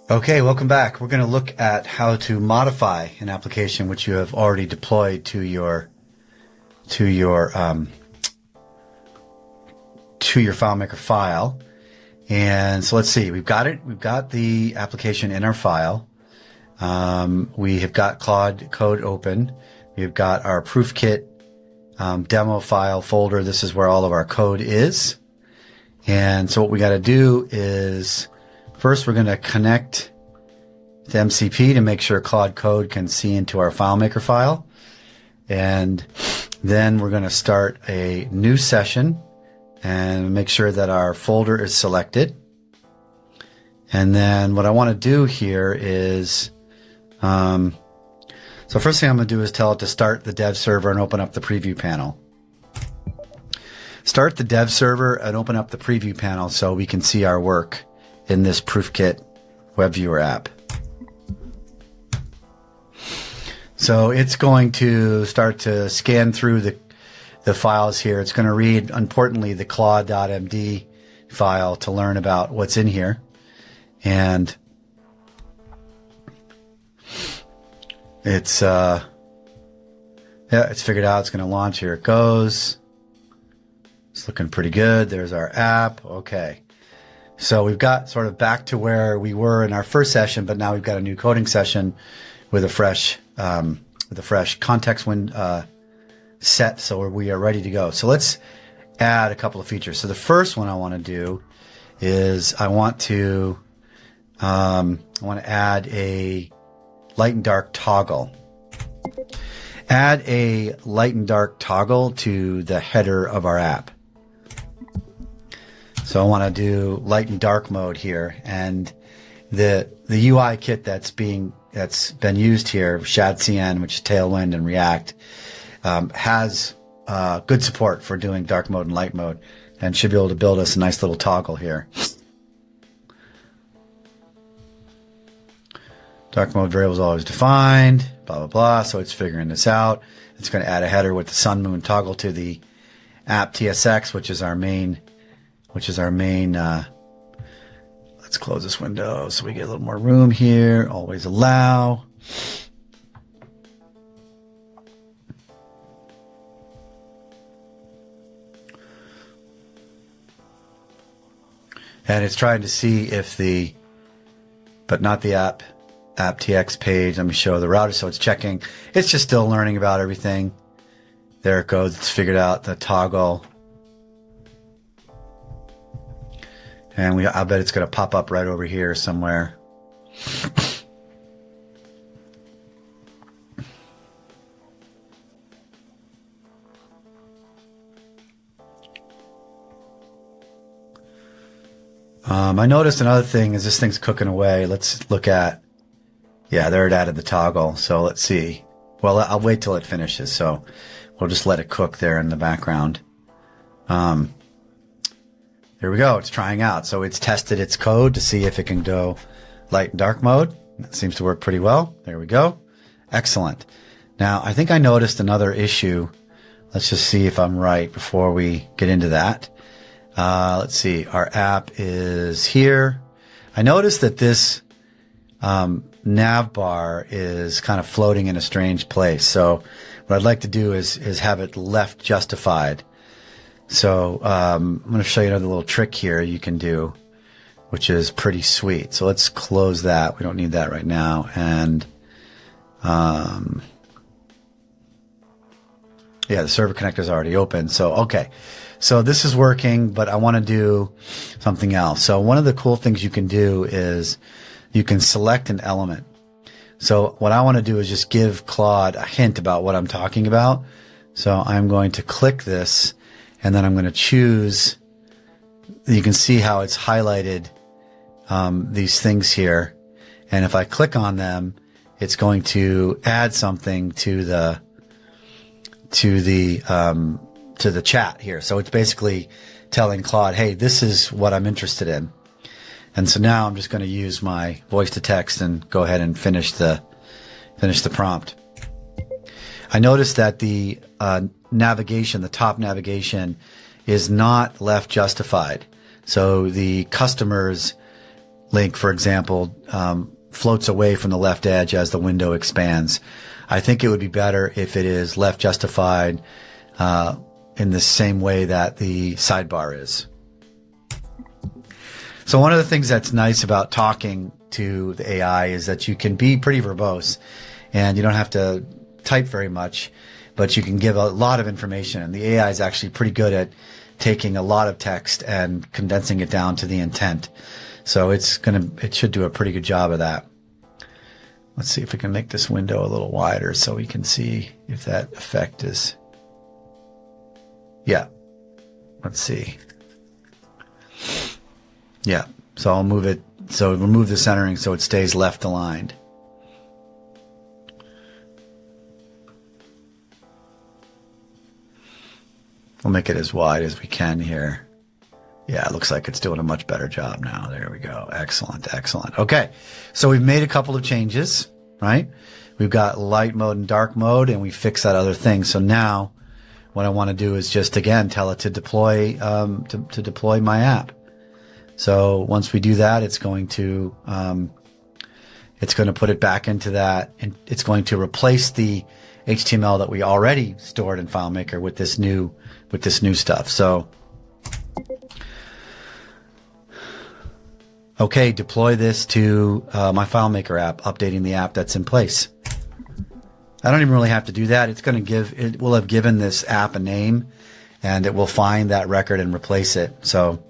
Okay, welcome back. We're going to look at how to modify an application which you have already deployed to your FileMaker file. And so let's see, we've got it. We've got the application in our file. We have got Claude code open. We've got our ProofKit demo file folder. This is where all of our code is. And so what we got to do is first we're going to connect to MCP to make sure Claude code can see into our FileMaker file. And then we're going to start a new session and make sure that our folder is selected. And then what I want to do here is, so first thing I'm going to do is tell it to start the dev server and open up the preview panel. Start the dev server and open up the preview panel so we can see our work in this ProofKit Web Viewer app. So it's going to start to scan through the files here. It's going to read, importantly, the claude.md file to learn about what's in here. And it's it's figured out. It's going to launch. Here it goes. It's looking pretty good. There's our app. Okay. So we've got sort of back to where we were in our first session, but now we've got a new coding session with a fresh context window set. So we are ready to go. So let's add a couple of features. So the first one I want to do is I want to add a light and dark toggle. Add a light and dark toggle to the header of our app. So I want to do light and dark mode here, and the UI kit that's been used here, ShadCN, which is Tailwind and React, has good support for doing dark mode and light mode, and should be able to build us a nice little toggle here. Dark mode variable is always defined, blah, blah, blah. So it's figuring this out. It's going to add a header with the sun moon toggle to the app TSX, which is our main, let's close this window so we get a little more room here. Always allow. And it's trying to see if but not the app TX page. Let me show the router. So it's checking. It's just still learning about everything. There it goes. It's figured out the toggle. And I bet it's going to pop up right over here somewhere. I noticed another thing is this thing's cooking away. Let's look at, yeah, there it added the toggle. So let's see. Well, I'll wait till it finishes. So we'll just let it cook there in the background. There we go. It's trying out. So it's tested its code to see if it can go light and dark mode. That seems to work pretty well. There we go. Excellent. Now, I think I noticed another issue. Let's just see if I'm right before we get into that. Let's see. Our app is here. I noticed that this nav bar is kind of floating in a strange place. So what I'd like to do is have it left justified. So I'm going to show you another little trick here you can do, which is pretty sweet. So let's close that. We don't need that right now. And yeah, the server connector is already open. So okay, so this is working, but I want to do something else. So one of the cool things you can do is you can select an element. So what I want to do is just give Claude a hint about what I'm talking about. So I'm going to click this. And then I'm going to choose, you can see how it's highlighted these things here. And if I click on them, it's going to add something to the chat here. So it's basically telling Claude, hey, this is what I'm interested in. And so now I'm just going to use my voice to text and go ahead and finish the prompt. I noticed that the navigation, the top navigation, is not left justified. So the customers link, for example, floats away from the left edge as the window expands. I think it would be better if it is left justified in the same way that the sidebar is. So one of the things that's nice about talking to the AI is that you can be pretty verbose and you don't have to type very much, but you can give a lot of information. And the AI is actually pretty good at taking a lot of text and condensing it down to the intent. So it should do a pretty good job of that. Let's see if we can make this window a little wider so we can see if that effect is, yeah. Let's see. Yeah. So I'll move it. So remove the centering so it stays left aligned. We'll make it as wide as we can here. Yeah, it looks like it's doing a much better job now. There we go. Excellent, excellent. Okay, so we've made a couple of changes, right? We've got light mode and dark mode, and we fixed that other thing. So now what I want to do is just, again, tell it to deploy, to deploy my app. So once we do that, it's going to put it back into that, and it's going to replace the HTML that we already stored in FileMaker with this new stuff. So, okay, deploy this to my FileMaker app, updating the app that's in place. I don't even really have to do that. It will have given this app a name, and it will find that record and replace it. So,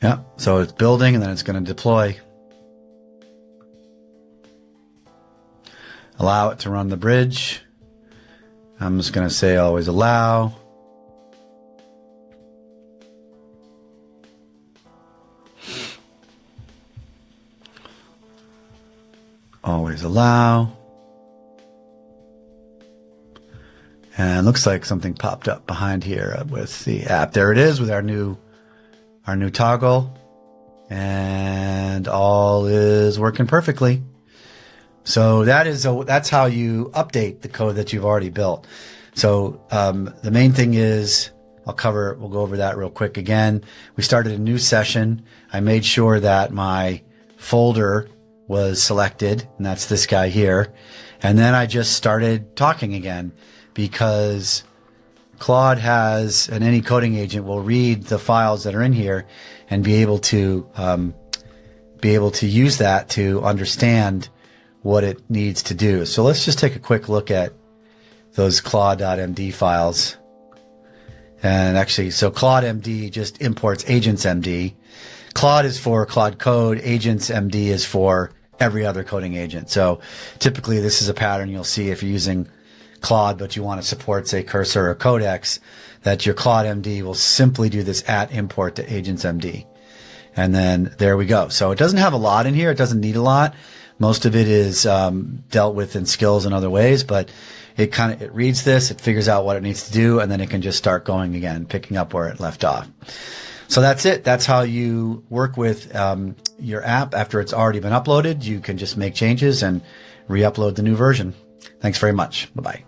yeah, so it's building and then it's going to deploy. Allow it to run the bridge. I'm just going to say always allow. Always allow. And looks like something popped up behind here with the app. There it is with our new toggle, and all is working perfectly. So that's how you update the code that you've already built. So the main thing is, we'll go over that real quick again. We started a new session. I made sure that my folder was selected, and that's this guy here. And then I just started talking again, because Claude has, and any coding agent will read the files that are in here and be able to use that to understand what it needs to do. So let's just take a quick look at those claude.md files. And actually, so claude.md just imports agents.md. Claude is for Claude Code. Agents.md is for every other coding agent. So typically this is a pattern you'll see if you're using Claude, but you want to support, say, Cursor or Codex, that your Claude.md will simply do this @import to agents.md. And then there we go. So it doesn't have a lot in here. It doesn't need a lot. Most of it is dealt with in skills and other ways, but it reads this, it figures out what it needs to do, and then it can just start going again, picking up where it left off. So that's it. That's how you work with your app after it's already been uploaded. You can just make changes and re-upload the new version. Thanks very much. Bye-bye.